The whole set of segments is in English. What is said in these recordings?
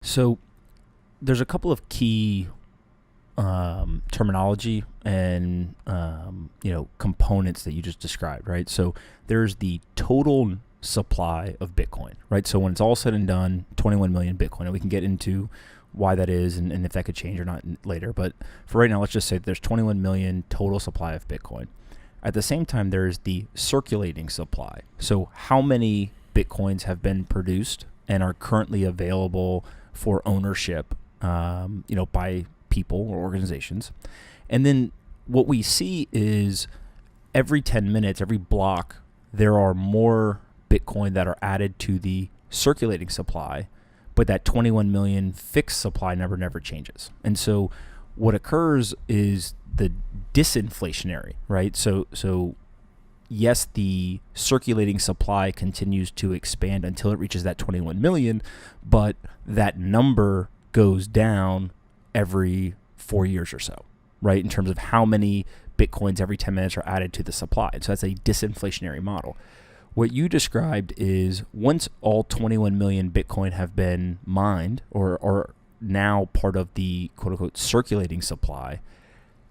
So there's a couple of key terminology and components that you just described, right? So there's the total supply of Bitcoin, right? So when it's all said and done, 21 million Bitcoin, and we can get into why that is and if that could change or not later. But for right now, let's just say there's 21 million total supply of Bitcoin. At the same time, there's the circulating supply. So how many Bitcoins have been produced and are currently available for ownership, by people or organizations. And then what we see is every 10 minutes, every block, there are more Bitcoin that are added to the circulating supply, but that 21 million fixed supply number never changes. And so what occurs is the disinflationary, right? So yes, the circulating supply continues to expand until it reaches that 21 million, but that number goes down every 4 years or so, right? In terms of how many Bitcoins every 10 minutes are added to the supply. So that's a disinflationary model. What you described is once all 21 million Bitcoin have been mined or now part of the quote unquote circulating supply,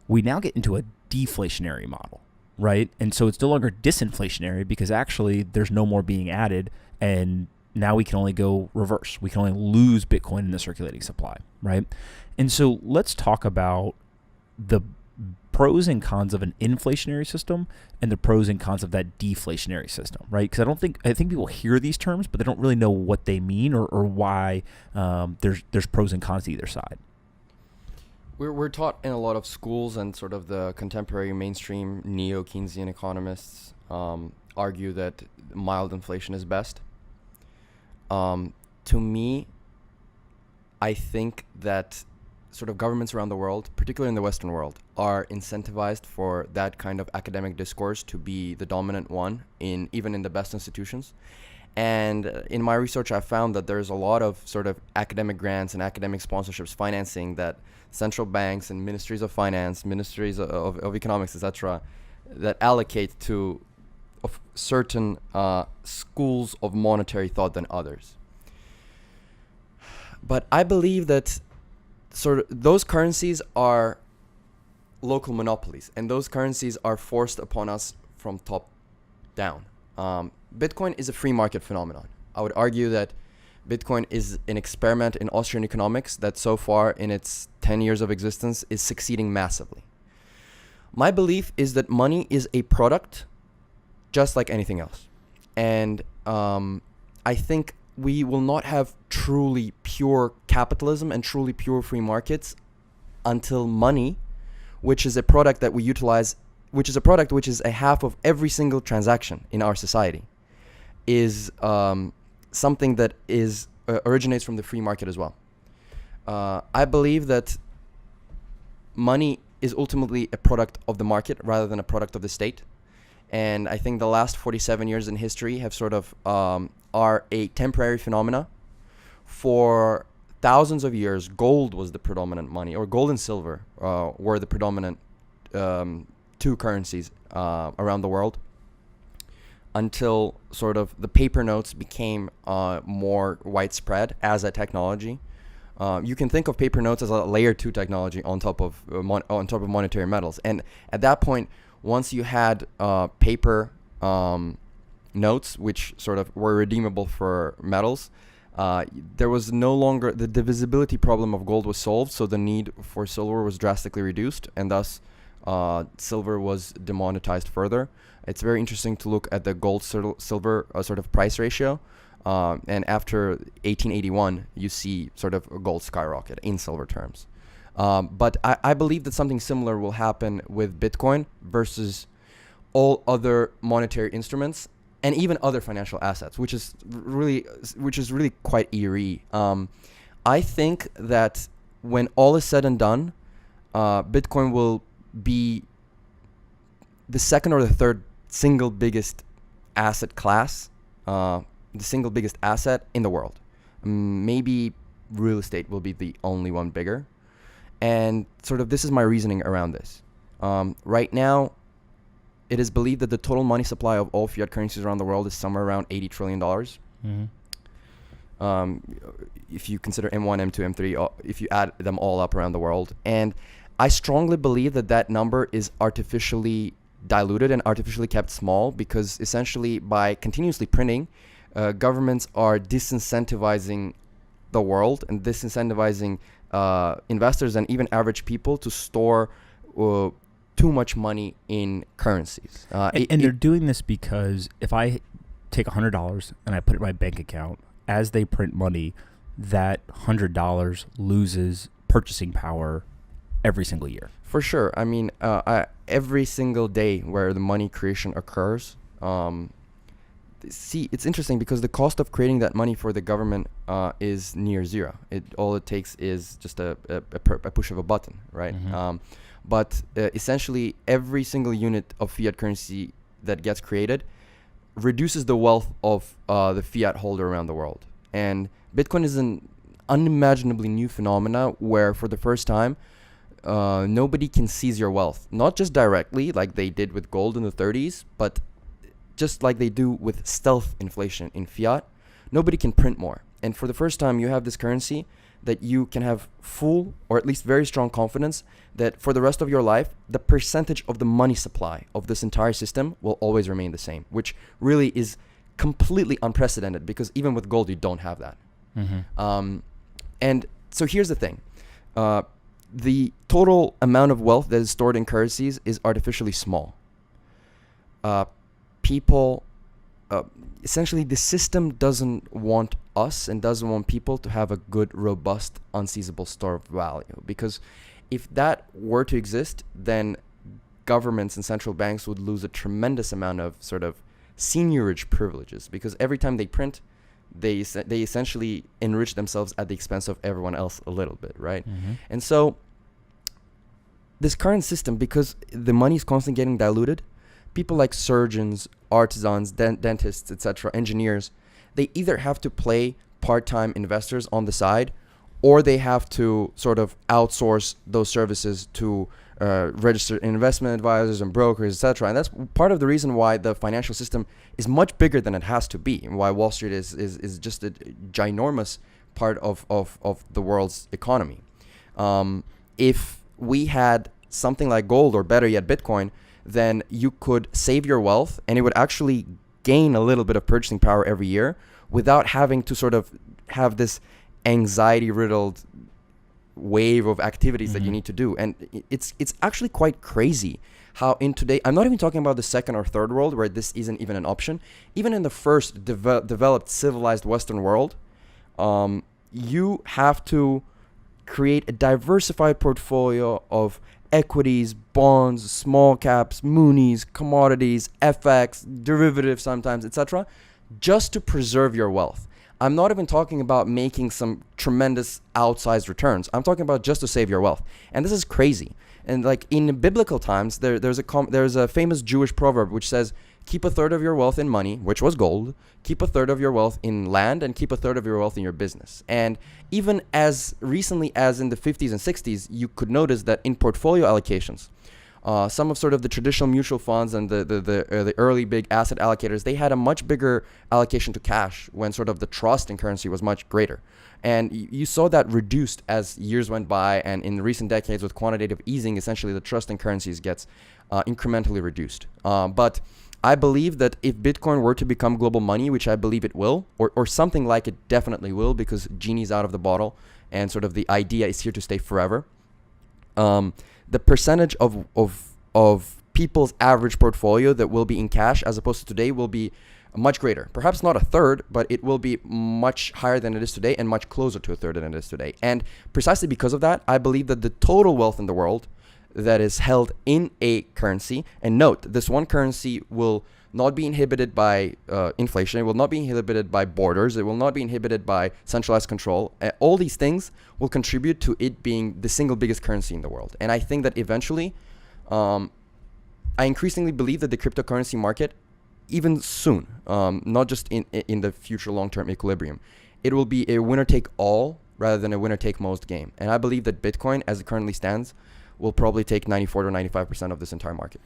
we now get into a deflationary model, right? And so it's no longer disinflationary because actually there's no more being added, and now we can only go reverse. We can only lose Bitcoin in the circulating supply, right? And so let's talk about the pros and cons of an inflationary system and the pros and cons of that deflationary system, right? Because I think people hear these terms, but they don't really know what they mean or why there's pros and cons to either side. We're taught in a lot of schools, and sort of the contemporary mainstream neo-Keynesian economists argue that mild inflation is best. To me, I think that sort of governments around the world, particularly in the Western world, are incentivized for that kind of academic discourse to be the dominant one even in the best institutions. And in my research, I found that there's a lot of sort of academic grants and academic sponsorships financing that central banks and ministries of finance, ministries of economics, etc., that allocate to of certain schools of monetary thought than others. But I believe that sort of those currencies are local monopolies, and those currencies are forced upon us from top down. Bitcoin is a free market phenomenon. I would argue that Bitcoin is an experiment in Austrian economics that so far in its 10 years of existence is succeeding massively. My belief is that money is a product just like anything else. And I think we will not have truly pure capitalism and truly pure free markets until money, which is a product that we utilize, which is a product which is a half of every single transaction in our society, is something that is originates from the free market as well. I believe that money is ultimately a product of the market rather than a product of the state. And I think the last 47 years in history have sort of are a temporary phenomena. For thousands of years, gold was the predominant money, or gold and silver were the predominant two currencies around the world, until sort of the paper notes became more widespread as a technology. You can think of paper notes as a layer 2 technology on top of monetary metals. And at that point, once you had paper notes, which sort of were redeemable for metals, there was no longer the divisibility problem of gold was solved, so the need for silver was drastically reduced, and thus silver was demonetized further. It's very interesting to look at the gold silver sort of price ratio, and after 1881, you see sort of gold skyrocket in silver terms. But I believe that something similar will happen with Bitcoin versus all other monetary instruments and even other financial assets, which is really quite eerie. I think that when all is said and done, Bitcoin will be the second or the third single biggest asset class, the single biggest asset in the world. Maybe real estate will be the only one bigger. And sort of this is my reasoning around this. Right now, it is believed that the total money supply of all fiat currencies around the world is somewhere around $80 trillion. Mm-hmm. if you consider M1, M2, M3, if you add them all up around the world. And I strongly believe that that number is artificially diluted and artificially kept small, because essentially by continuously printing, governments are disincentivizing the world and disincentivizing investors and even average people to store too much money in currencies. And they're doing this because if I take $100 and I put it in my bank account, as they print money, that $100 loses purchasing power every single year. For sure. I mean, every single day where the money creation occurs, see, it's interesting because the cost of creating that money for the government is near zero. All it takes is just a push of a button, right? Mm-hmm. But essentially, every single unit of fiat currency that gets created reduces the wealth of the fiat holder around the world. And Bitcoin is an unimaginably new phenomena where, for the first time, nobody can seize your wealth. Not just directly, like they did with gold in the 30s, but just like they do with stealth inflation in fiat. Nobody can print more. And for the first time, you have this currency that you can have full, or at least very strong confidence that for the rest of your life, the percentage of the money supply of this entire system will always remain the same, which really is completely unprecedented, because even with gold, you don't have that. Mm-hmm. And so here's the thing. The total amount of wealth that is stored in currencies is artificially small. People, essentially the system doesn't want us and doesn't want people to have a good, robust, unseizable store of value. Because if that were to exist, then governments and central banks would lose a tremendous amount of sort of seigniorage privileges, because every time they print, they essentially enrich themselves at the expense of everyone else a little bit, right? Mm-hmm. And so this current system, because the money is constantly getting diluted, people like surgeons, artisans, dentists, etc., engineers, they either have to play part-time investors on the side, or they have to sort of outsource those services to registered investment advisors and brokers, etc. And that's part of the reason why the financial system is much bigger than it has to be, and why Wall Street is just a ginormous part of the world's economy. If we had something like gold, or better yet, Bitcoin, then you could save your wealth and it would actually gain a little bit of purchasing power every year without having to sort of have this anxiety-riddled wave of activities that you need to do. And it's actually quite crazy how in today, I'm not even talking about the second or third world where this isn't even an option. Even in the first developed civilized Western world, you have to create a diversified portfolio of equities, bonds, small caps, munis, commodities, FX, derivatives sometimes, etc., just to preserve your wealth. I'm not even talking about making some tremendous outsized returns. I'm talking about just to save your wealth. And this is crazy. And like in biblical times, there's a famous Jewish proverb which says, keep a third of your wealth in money, which was gold, keep a third of your wealth in land, and keep a third of your wealth in your business. And even as recently as in the 50s and 60s, you could notice that in portfolio allocations, some of sort of the traditional mutual funds and the early big asset allocators, they had a much bigger allocation to cash when sort of the trust in currency was much greater. And you saw that reduced as years went by, and in recent decades with quantitative easing, essentially the trust in currencies gets incrementally reduced. But I believe that if Bitcoin were to become global money, which I believe it will, or something like it definitely will, because genie's out of the bottle and sort of the idea is here to stay forever, the percentage of people's average portfolio that will be in cash as opposed to today will be much greater. Perhaps not a third, but it will be much higher than it is today and much closer to a third than it is today. And precisely because of that, I believe that the total wealth in the world that is held in a currency, and note, this one currency will not be inhibited by inflation, it will not be inhibited by borders, it will not be inhibited by centralized control. All these things will contribute to it being the single biggest currency in the world. And I think that eventually, I increasingly believe that the cryptocurrency market, even soon, not just in the future long-term equilibrium, it will be a winner-take-all rather than a winner-take-most game. And I believe that Bitcoin, as it currently stands, will probably take 94 to 95% of this entire market.